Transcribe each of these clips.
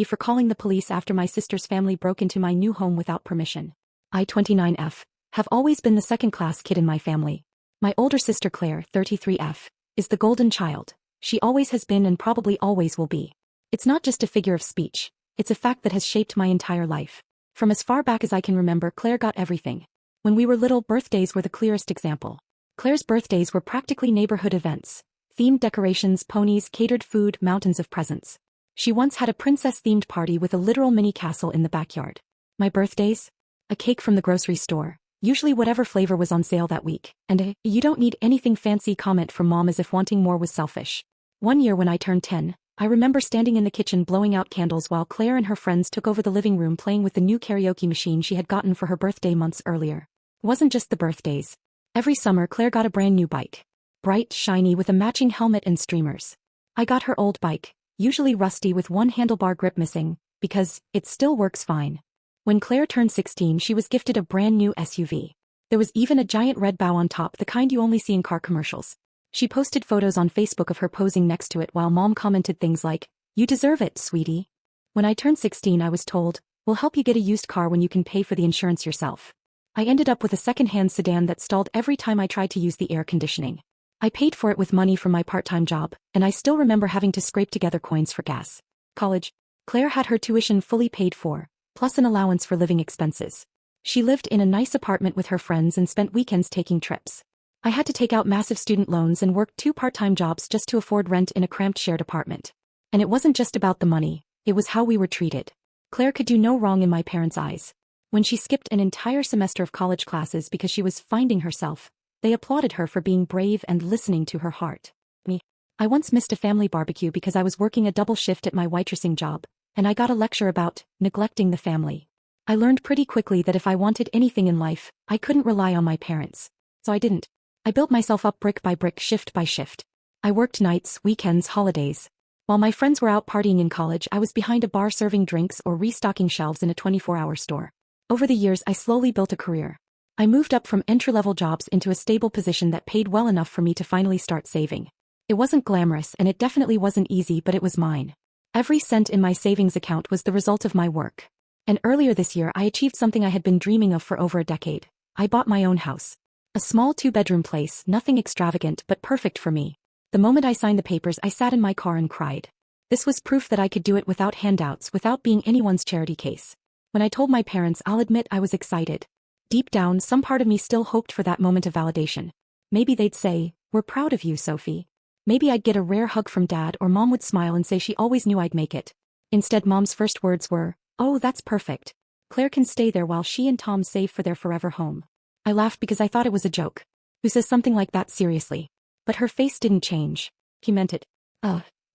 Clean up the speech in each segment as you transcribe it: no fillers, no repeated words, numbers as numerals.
for calling the police after my sister's family broke into my new home without permission. I, 29F, have always been the second-class kid in my family. My older sister Claire, 33F, is the golden child. She always has been and probably always will be. It's not just a figure of speech. It's a fact that has shaped my entire life. From as far back as I can remember, Claire got everything. When we were little, birthdays were the clearest example. Claire's birthdays were practically neighborhood events. Themed decorations, ponies, catered food, mountains of presents. She once had a princess-themed party with a literal mini castle in the backyard. My birthdays? A cake from the grocery store, usually whatever flavor was on sale that week, and a "you don't need anything fancy" comment from Mom as if wanting more was selfish. One year when I turned 10, I remember standing in the kitchen blowing out candles while Claire and her friends took over the living room playing with the new karaoke machine she had gotten for her birthday months earlier. It wasn't just the birthdays. Every summer Claire got a brand new bike. Bright, shiny with a matching helmet and streamers. I got her old bike, usually rusty with one handlebar grip missing, because it still works fine. When Claire turned 16, she was gifted a brand new SUV. There was even a giant red bow on top, the kind you only see in car commercials. She posted photos on Facebook of her posing next to it while Mom commented things like, "You deserve it, sweetie." When I turned 16, I was told, "We'll help you get a used car when you can pay for the insurance yourself." I ended up with a second-hand sedan that stalled every time I tried to use the air conditioning. I paid for it with money from my part-time job, and I still remember having to scrape together coins for gas. College. Claire had her tuition fully paid for, plus an allowance for living expenses. She lived in a nice apartment with her friends and spent weekends taking trips. I had to take out massive student loans and work 2 part-time jobs just to afford rent in a cramped shared apartment. And it wasn't just about the money, it was how we were treated. Claire could do no wrong in my parents' eyes. When she skipped an entire semester of college classes because she was finding herself, they applauded her for being brave and listening to her heart. Me. I once missed a family barbecue because I was working a double shift at my waitressing job, and I got a lecture about neglecting the family. I learned pretty quickly that if I wanted anything in life, I couldn't rely on my parents. So I didn't. I built myself up brick by brick, shift by shift. I worked nights, weekends, holidays. While my friends were out partying in college, I was behind a bar serving drinks or restocking shelves in a 24-hour store. Over the years, I slowly built a career. I moved up from entry-level jobs into a stable position that paid well enough for me to finally start saving. It wasn't glamorous and it definitely wasn't easy, but it was mine. Every cent in my savings account was the result of my work. And earlier this year I achieved something I had been dreaming of for over a decade. I bought my own house. A small 2-bedroom place, nothing extravagant but perfect for me. The moment I signed the papers, I sat in my car and cried. This was proof that I could do it without handouts, without being anyone's charity case. When I told my parents, I'll admit I was excited. Deep down, some part of me still hoped for that moment of validation. Maybe they'd say, "We're proud of you, Sophie." Maybe I'd get a rare hug from Dad, or Mom would smile and say she always knew I'd make it. Instead, Mom's first words were, "Oh, that's perfect. Claire can stay there while she and Tom save for their forever home." I laughed because I thought it was a joke. Who says something like that seriously? But her face didn't change. He meant it.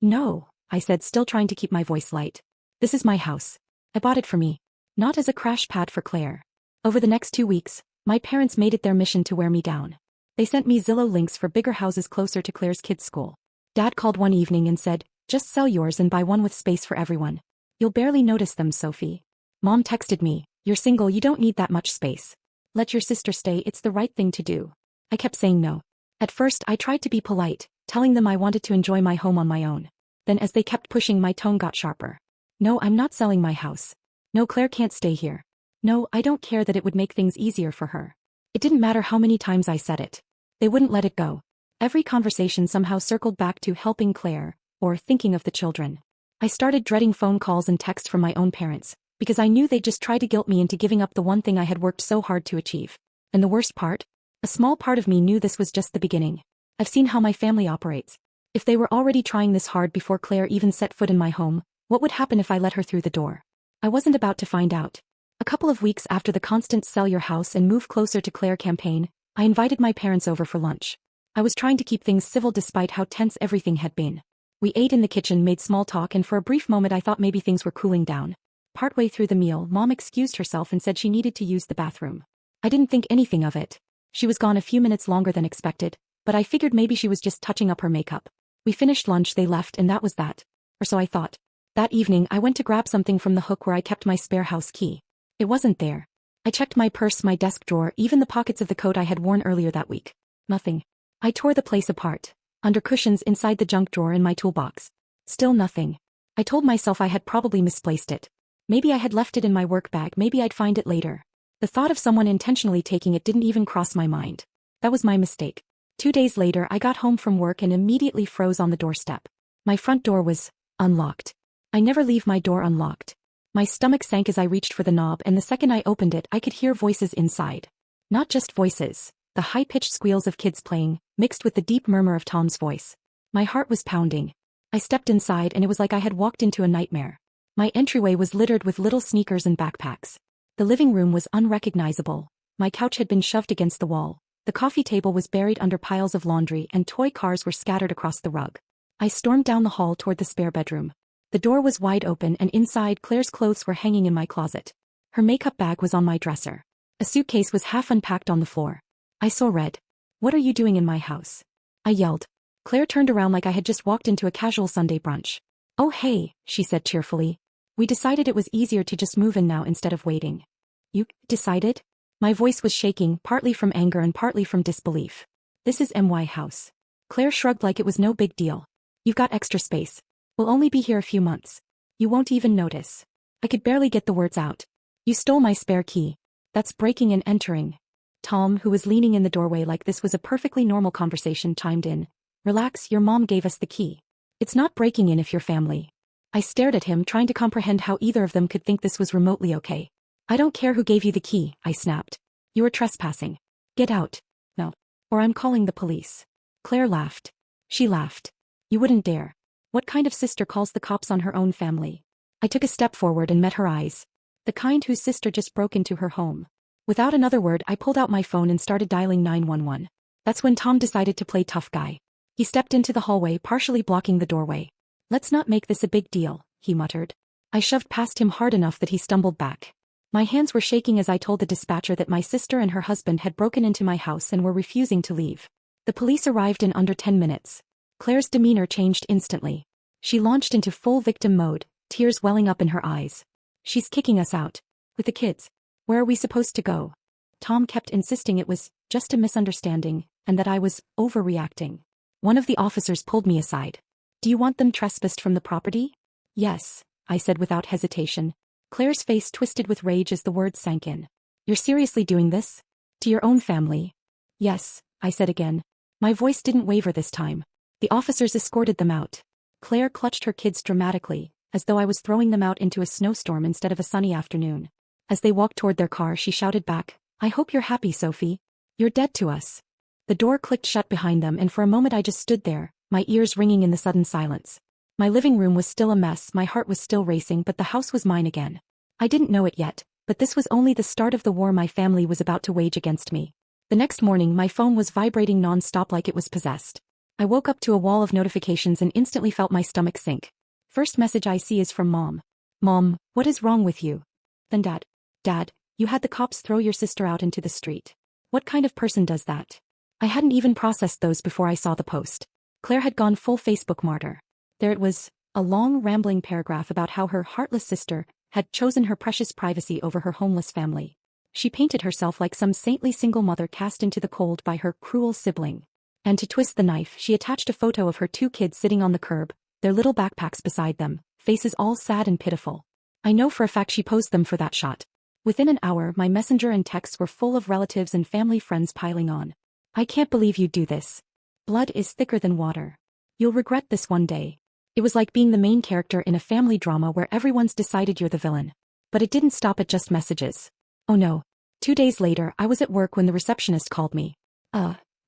No, I said, still trying to keep my voice light. This is my house. I bought it for me. Not as a crash pad for Claire. Over the next 2 weeks, my parents made it their mission to wear me down. They sent me Zillow links for bigger houses closer to Claire's kids' school. Dad called one evening and said, "Just sell yours and buy one with space for everyone. You'll barely notice them, Sophie." Mom texted me, "You're single, you don't need that much space. Let your sister stay, it's the right thing to do." I kept saying no. At first I tried to be polite, telling them I wanted to enjoy my home on my own. Then as they kept pushing, my tone got sharper. "No, I'm not selling my house. No, Claire can't stay here. No, I don't care that it would make things easier for her." It didn't matter how many times I said it. They wouldn't let it go. Every conversation somehow circled back to helping Claire, or thinking of the children. I started dreading phone calls and texts from my own parents, because I knew they'd just try to guilt me into giving up the one thing I had worked so hard to achieve. And the worst part? A small part of me knew this was just the beginning. I've seen how my family operates. If they were already trying this hard before Claire even set foot in my home, what would happen if I let her through the door? I wasn't about to find out. A couple of weeks after the constant "sell your house and move closer to Claire" campaign, I invited my parents over for lunch. I was trying to keep things civil despite how tense everything had been. We ate in the kitchen, made small talk, and for a brief moment I thought maybe things were cooling down. Partway through the meal, Mom excused herself and said she needed to use the bathroom. I didn't think anything of it. She was gone a few minutes longer than expected, but I figured maybe she was just touching up her makeup. We finished lunch, they left, and that was that. Or so I thought. That evening I went to grab something from the hook where I kept my spare house key. It wasn't there. I checked my purse, my desk drawer, even the pockets of the coat I had worn earlier that week. Nothing. I tore the place apart. Under cushions, inside the junk drawer, in my toolbox. Still nothing. I told myself I had probably misplaced it. Maybe I had left it in my work bag, maybe I'd find it later. The thought of someone intentionally taking it didn't even cross my mind. That was my mistake. 2 days later I got home from work and immediately froze on the doorstep. My front door was unlocked. I never leave my door unlocked. My stomach sank as I reached for the knob, and the second I opened it I could hear voices inside. Not just voices, the high-pitched squeals of kids playing, mixed with the deep murmur of Tom's voice. My heart was pounding. I stepped inside and it was like I had walked into a nightmare. My entryway was littered with little sneakers and backpacks. The living room was unrecognizable. My couch had been shoved against the wall. The coffee table was buried under piles of laundry and toy cars were scattered across the rug. I stormed down the hall toward the spare bedroom. The door was wide open and inside Claire's clothes were hanging in my closet. Her makeup bag was on my dresser. A suitcase was half unpacked on the floor. I saw red. "What are you doing in my house?" I yelled. Claire turned around like I had just walked into a casual Sunday brunch. "Oh hey," she said cheerfully. "We decided it was easier to just move in now instead of waiting." "You decided?" My voice was shaking, partly from anger and partly from disbelief. "This is my house." Claire shrugged like it was no big deal. "You've got extra space. We'll only be here a few months. You won't even notice." I could barely get the words out. "You stole my spare key. That's breaking and entering." Tom, who was leaning in the doorway like this was a perfectly normal conversation, chimed in. "Relax, your mom gave us the key. It's not breaking in if you're family." I stared at him, trying to comprehend how either of them could think this was remotely okay. "I don't care who gave you the key," I snapped. "You are trespassing. Get out. No. Or I'm calling the police." Claire laughed. She laughed. "You wouldn't dare. What kind of sister calls the cops on her own family?" I took a step forward and met her eyes. The kind whose sister just broke into her home. Without another word I pulled out my phone and started dialing 911. That's when Tom decided to play tough guy. He stepped into the hallway, partially blocking the doorway. "Let's not make this a big deal," he muttered. I shoved past him hard enough that he stumbled back. My hands were shaking as I told the dispatcher that my sister and her husband had broken into my house and were refusing to leave. The police arrived in under 10 minutes. Claire's demeanor changed instantly. She launched into full victim mode, tears welling up in her eyes. "She's kicking us out. With the kids. Where are we supposed to go?" Tom kept insisting it was just a misunderstanding, and that I was overreacting. One of the officers pulled me aside. "Do you want them trespassed from the property?" "Yes," I said without hesitation. Claire's face twisted with rage as the words sank in. "You're seriously doing this? To your own family?" "Yes," I said again. My voice didn't waver this time. The officers escorted them out. Claire clutched her kids dramatically, as though I was throwing them out into a snowstorm instead of a sunny afternoon. As they walked toward their car, she shouted back, "I hope you're happy, Sophie. You're dead to us." The door clicked shut behind them and for a moment I just stood there, my ears ringing in the sudden silence. My living room was still a mess, my heart was still racing, but the house was mine again. I didn't know it yet, but this was only the start of the war my family was about to wage against me. The next morning my phone was vibrating non-stop like it was possessed. I woke up to a wall of notifications and instantly felt my stomach sink. First message I see is from Mom. "Mom, what is wrong with you?" Then Dad. "Dad, you had the cops throw your sister out into the street. What kind of person does that?" I hadn't even processed those before I saw the post. Claire had gone full Facebook martyr. There it was, a long rambling paragraph about how her heartless sister had chosen her precious privacy over her homeless family. She painted herself like some saintly single mother cast into the cold by her cruel sibling. And to twist the knife, she attached a photo of her 2 kids sitting on the curb, their little backpacks beside them, faces all sad and pitiful. I know for a fact she posed them for that shot. Within an hour my messenger and texts were full of relatives and family friends piling on. "I can't believe you'd do this. Blood is thicker than water. You'll regret this one day." It was like being the main character in a family drama where everyone's decided you're the villain. But it didn't stop at just messages. Oh no. 2 days later I was at work when the receptionist called me.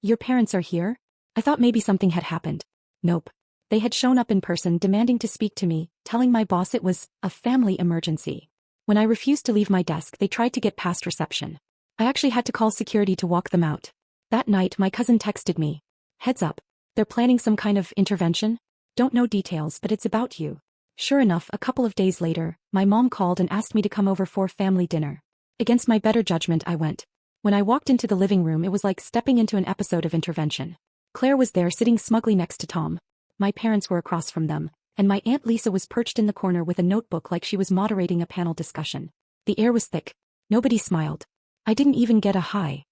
Your parents are here?" I thought maybe something had happened. Nope. They had shown up in person demanding to speak to me, telling my boss it was a family emergency. When I refused to leave my desk they tried to get past reception. I actually had to call security to walk them out. That night my cousin texted me. "Heads up. They're planning some kind of intervention? Don't know details but it's about you." Sure enough, a couple of days later, my mom called and asked me to come over for family dinner. Against my better judgment I went. When I walked into the living room it was like stepping into an episode of Intervention. Claire was there sitting smugly next to Tom. My parents were across from them, and my Aunt Lisa was perched in the corner with a notebook like she was moderating a panel discussion. The air was thick. Nobody smiled. I didn't even get a hi.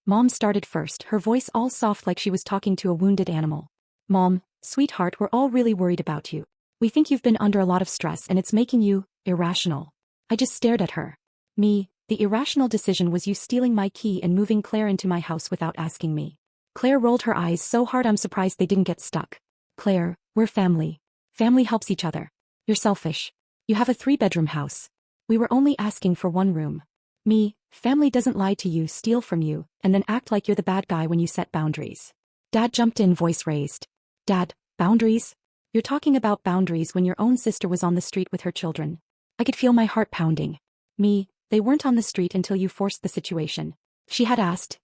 Mom started first, her voice all soft like she was talking to a wounded animal. "Mom, sweetheart, we're all really worried about you. We think you've been under a lot of stress and it's making you irrational. I just stared at her. Me, the irrational decision was you stealing my key and moving Claire into my house without asking me. Claire rolled her eyes so hard I'm surprised they didn't get stuck. Claire, we're family. Family helps each other. You're selfish. You have a 3-bedroom house. We were only asking for 1 room. Me, family doesn't lie to you, steal from you, and then act like you're the bad guy when you set boundaries. Dad jumped in, voice raised. Dad, boundaries? You're talking about boundaries when your own sister was on the street with her children. I could feel my heart pounding. Me, they weren't on the street until you forced the situation. She had asked,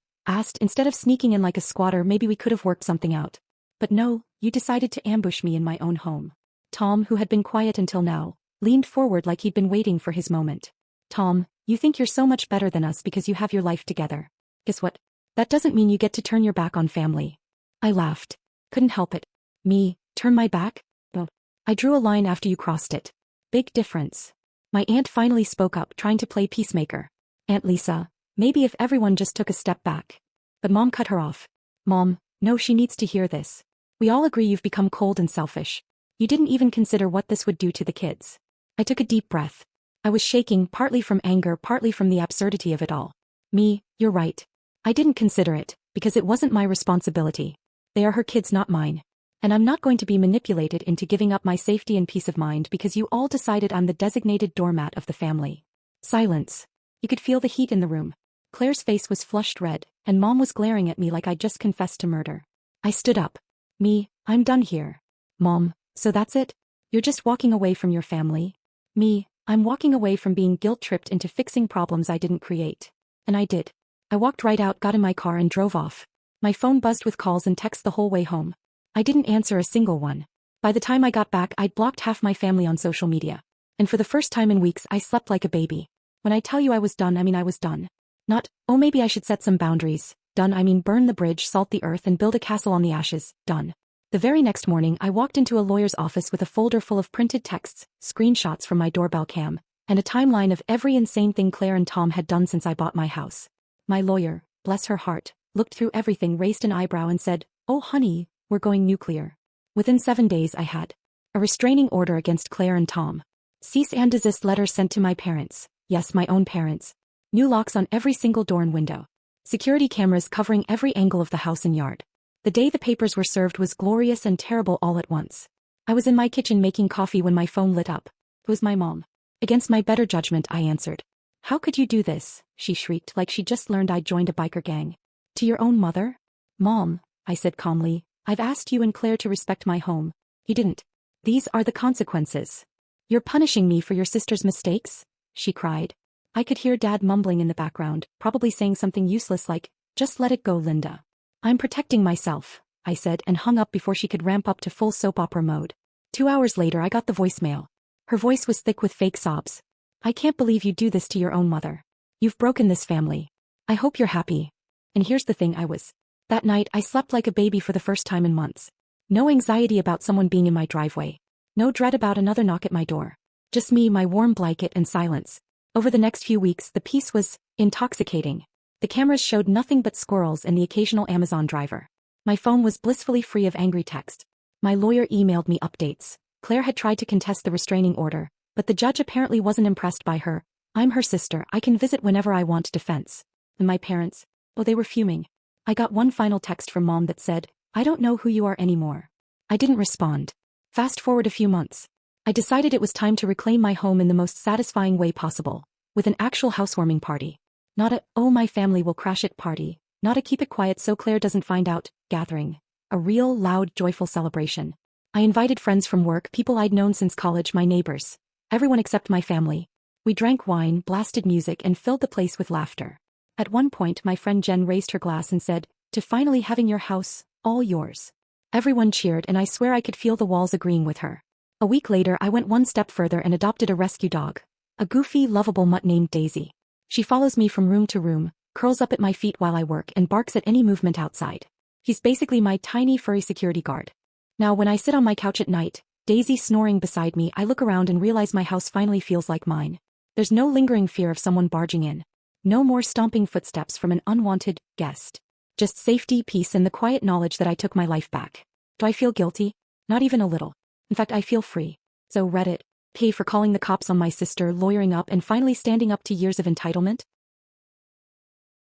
instead of sneaking in like a squatter, maybe we could have worked something out. But no, you decided to ambush me in my own home. Tom, who had been quiet until now, leaned forward like he'd been waiting for his moment. Tom, you think you're so much better than us because you have your life together. Guess what? That doesn't mean you get to turn your back on family. I laughed. Couldn't help it. Me, turn my back? Well, I drew a line after you crossed it. Big difference. My aunt finally spoke up, trying to play peacemaker. Aunt Lisa, maybe if everyone just took a step back. But Mom cut her off. Mom, no, she needs to hear this. We all agree you've become cold and selfish. You didn't even consider what this would do to the kids. I took a deep breath. I was shaking, partly from anger, partly from the absurdity of it all. Me, you're right. I didn't consider it, because it wasn't my responsibility. They are her kids, not mine. And I'm not going to be manipulated into giving up my safety and peace of mind because you all decided I'm the designated doormat of the family. Silence. You could feel the heat in the room. Claire's face was flushed red, and Mom was glaring at me like I'd just confessed to murder. I stood up. Me, I'm done here. Mom, so that's it? You're just walking away from your family? Me, I'm walking away from being guilt-tripped into fixing problems I didn't create. And I did. I walked right out, got in my car and drove off. My phone buzzed with calls and texts the whole way home. I didn't answer a single one. By the time I got back, I'd blocked half my family on social media. And for the first time in weeks, I slept like a baby. When I tell you I was done, I mean I was done. Not, oh maybe I should set some boundaries. Done, I mean burn the bridge, salt the earth and build a castle on the ashes. Done. The very next morning, I walked into a lawyer's office with a folder full of printed texts, screenshots from my doorbell cam, and a timeline of every insane thing Claire and Tom had done since I bought my house. My lawyer, bless her heart, looked through everything, raised an eyebrow and said, "Oh honey, we're going nuclear." Within 7 days I had a restraining order against Claire and Tom. Cease and desist letter sent to my parents. Yes, my own parents. New locks on every single door and window. Security cameras covering every angle of the house and yard. The day the papers were served was glorious and terrible all at once. I was in my kitchen making coffee when my phone lit up. It was my mom. Against my better judgment, I answered. "How could you do this?" she shrieked like she'd just learned I'd joined a biker gang. "To your own mother?" "Mom," I said calmly, "I've asked you and Claire to respect my home. You didn't. These are the consequences." "You're punishing me for your sister's mistakes?" she cried. I could hear Dad mumbling in the background, probably saying something useless like, "Just let it go, Linda." "I'm protecting myself," I said and hung up before she could ramp up to full soap opera mode. 2 hours later I got the voicemail. Her voice was thick with fake sobs. "I can't believe you do this to your own mother. You've broken this family. I hope you're happy." And here's the thing, I was. That night I slept like a baby for the first time in months. No anxiety about someone being in my driveway. No dread about another knock at my door. Just me, my warm blanket and silence. Over the next few weeks the peace was intoxicating. The cameras showed nothing but squirrels and the occasional Amazon driver. My phone was blissfully free of angry text. My lawyer emailed me updates. Claire had tried to contest the restraining order, but the judge apparently wasn't impressed by her. "I'm her sister, I can visit whenever I want" defense. And my parents? Oh, they were fuming. I got one final text from Mom that said, "I don't know who you are anymore." I didn't respond. Fast forward a few months. I decided it was time to reclaim my home in the most satisfying way possible, with an actual housewarming party. Not a, "oh my family will crash it" party. Not a "keep it quiet so Claire doesn't find out" gathering. A real, loud, joyful celebration. I invited friends from work, people I'd known since college, my neighbors. Everyone except my family. We drank wine, blasted music, and filled the place with laughter. At one point my friend Jen raised her glass and said, "To finally having your house, all yours." Everyone cheered and I swear I could feel the walls agreeing with her. A week later I went one step further and adopted a rescue dog. A goofy, lovable mutt named Daisy. She follows me from room to room, curls up at my feet while I work and barks at any movement outside. He's basically my tiny furry security guard. Now when I sit on my couch at night, Daisy snoring beside me, I look around and realize my house finally feels like mine. There's no lingering fear of someone barging in. No more stomping footsteps from an unwanted guest. Just safety, peace, and the quiet knowledge that I took my life back. Do I feel guilty? Not even a little. In fact, I feel free. So Reddit, pay for calling the cops on my sister, lawyering up and finally standing up to years of entitlement?